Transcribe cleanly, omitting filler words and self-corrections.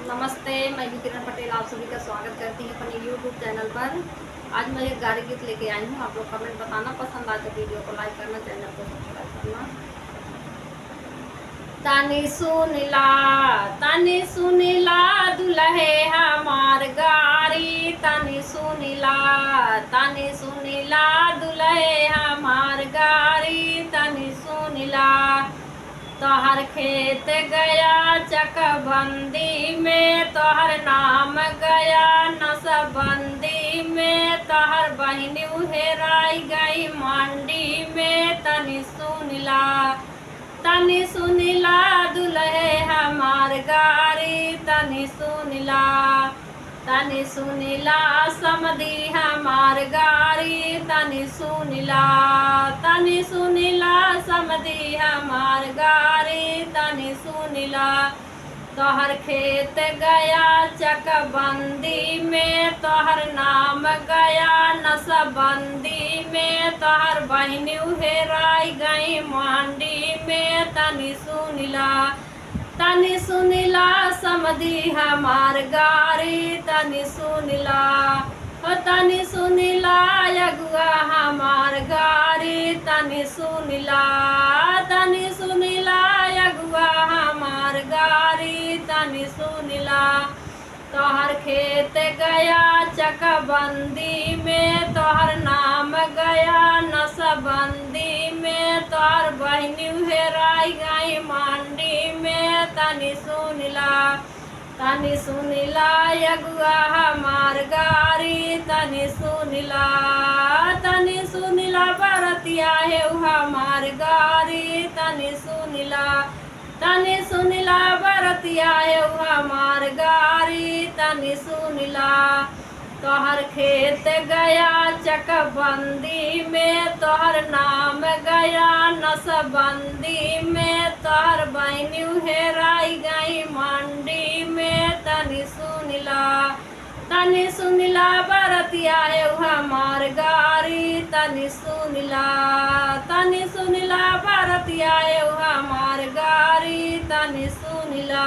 नमस्ते, मैं किरण पटेल आप सभी का स्वागत करती हूँ अपने YouTube चैनल पर। आज मैं एक गाने गीत लेके आई हूँ। आप लोग कमेंट बताना, पसंद आए तो वीडियो को लाइक करना, चैनल को सब्सक्राइब करना। तानी सुनिला दुल्हे हमार गारी, तानी सुनिला दुल्हे हमार गारी, तानी सुनिला। तोहर खेत गया चकबंदी में, तोहर नाम गया नसबंदी में, तोहर बहिन हेराई गई मंडी में। तनी सुनिला दुल्हे हमार गारी, तनी सुनिला समधी हमार गारी, तनी सुनिला समधी हमार गारी, तनी सुनिला। तोहर खेत गया चकबंदी में, तोहर नाम गया नसबंदी में, तोहर बहिन हेराई गई मंडी में। तनी सुनिला समधी हमार गारी, तनी सुनिला यगुआ हमार गारी, तनी सुनिला यगुआ हमार गारी, तनी सुनिला। तोहर खेत गया चकबंदी में, तोहर नाम गया नसबंदी में, तोहर बहिन हेराई गई मंडी में। तनी सुनिला यगुआ हमार गारी, तनी सुनिला बरतिया है हमार गारी, तनी सुनिला बरतिया है हमार गारी, तनी सुनिला। तोहर खेत गया चकबंदी में, तोहर नाम गया नसबंदी में, तोहर बहिन हेराई गई मंडी में। तनी सुनिला बरतिया है हमार गारी, तनी सुनिला बरतिया है हमार गारी, तनी सुनिला।